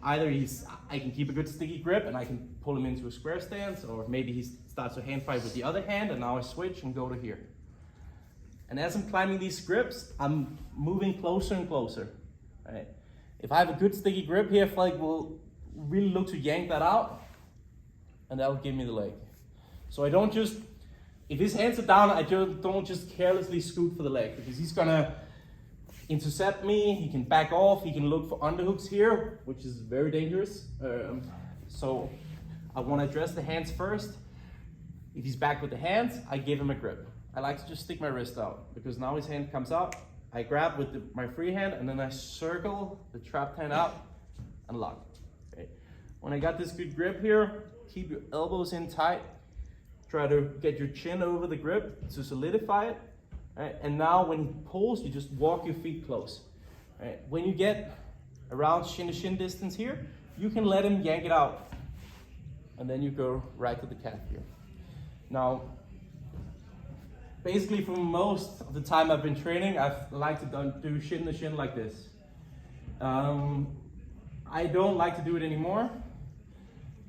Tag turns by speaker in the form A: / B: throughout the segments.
A: either I can keep a good sticky grip and I can pull him into a square stance, or maybe he starts to hand fight with the other hand and now I switch and go to here. And as I'm climbing these grips, I'm moving closer and closer, right? If I have a good sticky grip here, I feel like we'll really look to yank that out, and that will give me the leg. So I don't just, if his hands are down, I don't just carelessly scoot for the leg, because he's gonna intercept me, he can back off, he can look for underhooks here, which is very dangerous. So I wanna address the hands first. If he's back with the hands, I give him a grip. I like to just stick my wrist out, because now his hand comes out, I grab with my free hand, and then I circle the trapped hand out and lock. Okay. When I got this good grip here, keep your elbows in tight. Try to get your chin over the grip to solidify it. Right? And now when he pulls, you just walk your feet close. Right? When you get around shin to shin distance here, you can let him yank it out. And then you go right to the calf here. Now, basically for most of the time I've been training, I've liked to do shin to shin like this. I don't like to do it anymore,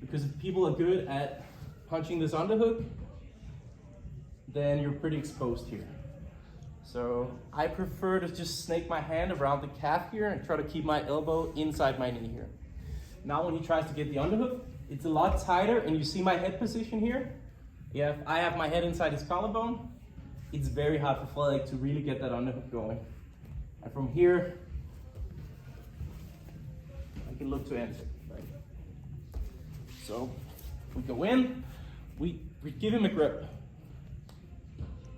A: because if people are good at punching this underhook, then you're pretty exposed here. So I prefer to just snake my hand around the calf here and try to keep my elbow inside my knee here. Now when he tries to get the underhook, it's a lot tighter, and you see my head position here? Yeah, I have my head inside his collarbone. It's very hard for Fredrik to really get that underhook going. And from here, I can look to enter. Right? So we go in, we give him a grip.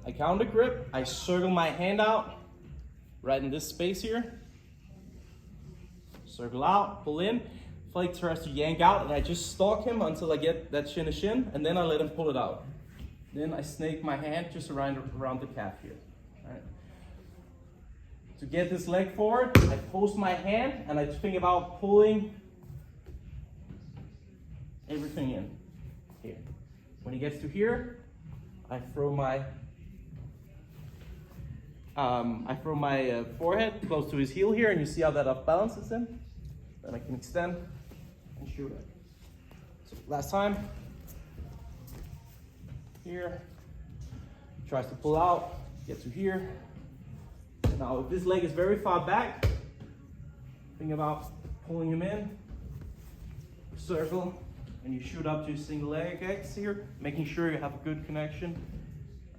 A: I counter grip, I circle my hand out right in this space here. Circle out, pull in. Fredrik tries to yank out, and I just stalk him until I get that shin to shin, and then I let him pull it out. Then I snake my hand just around the calf here. Right? To get this leg forward, I post my hand and I think about pulling everything in here. When he gets to here, I throw my forehead close to his heel here, and you see how that off balances him. Then I can extend and shoot it. So last time. Here, tries to pull out, get to here. Now if this leg is very far back, think about pulling him in, circle, and you shoot up to single leg X here, making sure you have a good connection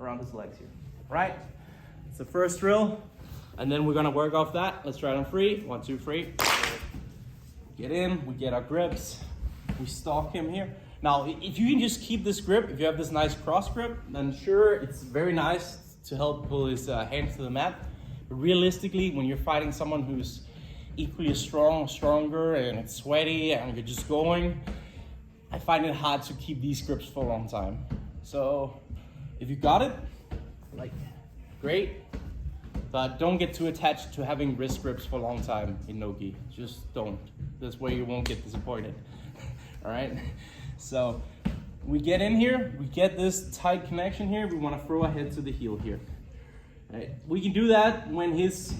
A: around his legs here. Right? It's the first drill, and then we're gonna work off that. Let's try it on three. 1, 2, 3. Get in, we get our grips, we stalk him here. Now, if you can just keep this grip, if you have this nice cross grip, then sure, it's very nice to help pull his hands to the mat. But realistically, when you're fighting someone who's equally as strong, stronger, and it's sweaty, and you're just going, I find it hard to keep these grips for a long time. So, if you got it, like, great. But don't get too attached to having wrist grips for a long time in no-gi. Just don't. This way you won't get disappointed. All right? So we get in here, we get this tight connection here, we want to throw our head to the heel here. Right? We can do that when his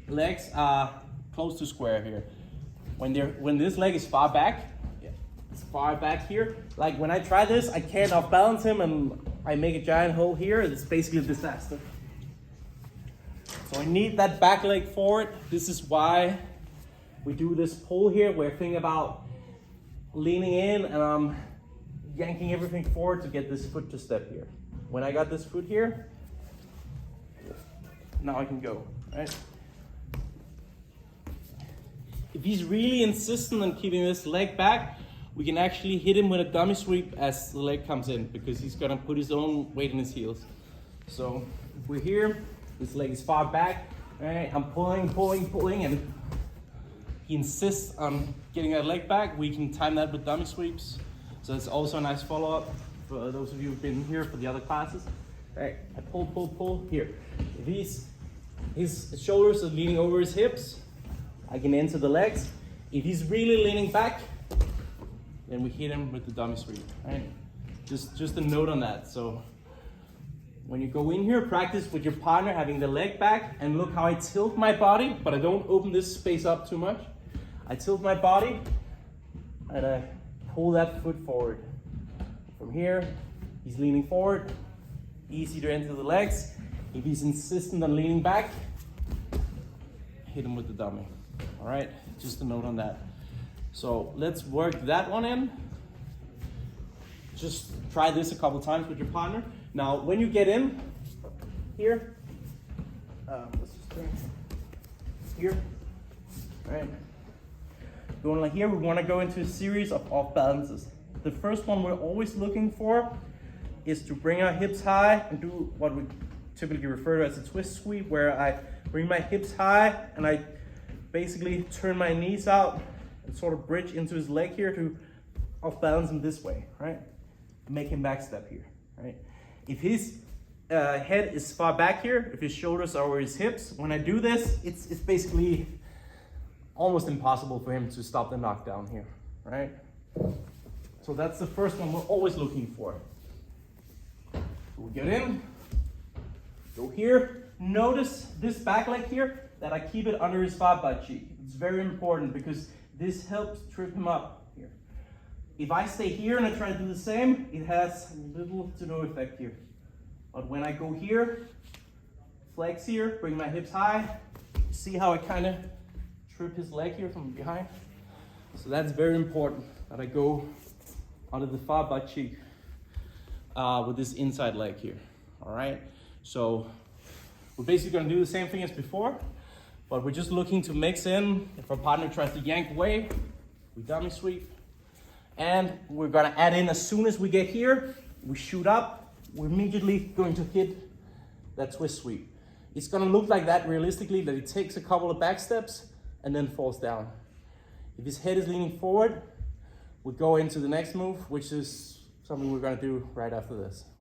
A: legs are close to square here. When this leg is far back, it's far back here. Like when I try this, I can't off balance him and I make a giant hole here. It's basically a disaster. So I need that back leg forward. This is why we do this pull here. We're thinking about leaning in, and I'm yanking everything forward to get this foot to step here. When I got this foot here, now I can go, right? If he's really insistent on keeping this leg back, we can actually hit him with a dummy sweep as the leg comes in, because he's gonna put his own weight in his heels. So if we're here, this leg is far back, right? I'm pulling, and he insists on getting that leg back. We can time that with dummy sweeps. So it's also a nice follow-up for those of you who've been here for the other classes. Right, I pull here. If his shoulders are leaning over his hips, I can enter the legs. If he's really leaning back, then we hit him with the dummy sweep, right? Just a note on that. So when you go in here, practice with your partner having the leg back, and look how I tilt my body, but I don't open this space up too much. I tilt my body and I pull that foot forward. From here, he's leaning forward, easy to enter the legs. If he's insistent on leaning back, hit him with the dummy. All right, just a note on that. So let's work that one in. Just try this a couple times with your partner. Now, when you get in here, let's just turn here, all right? Going like here, we want to go into a series of off balances. The first one we're always looking for is to bring our hips high and do what we typically refer to as a twist sweep, where I bring my hips high and I basically turn my knees out and sort of bridge into his leg here to off balance him this way, right? Make him backstep here, right? If his head is far back here, if his shoulders are over his hips, when I do this, it's basically almost impossible for him to stop the knockdown here, right? So that's the first one we're always looking for. So we get in, go here. Notice this back leg here, that I keep it under his far butt cheek. It's very important because this helps trip him up here. If I stay here and I try to do the same, it has little to no effect here. But when I go here, flex here, bring my hips high, see how I kind of trip his leg here from behind? So that's very important that I go under the far butt cheek with this inside leg here, all right? So we're basically gonna do the same thing as before, but we're just looking to mix in. If our partner tries to yank away, we dummy sweep. And we're gonna add in, as soon as we get here, we shoot up, we're immediately going to hit that twist sweep. It's gonna look like that realistically, that it takes a couple of back steps and then falls down. If his head is leaning forward, we go into the next move, which is something we're gonna do right after this.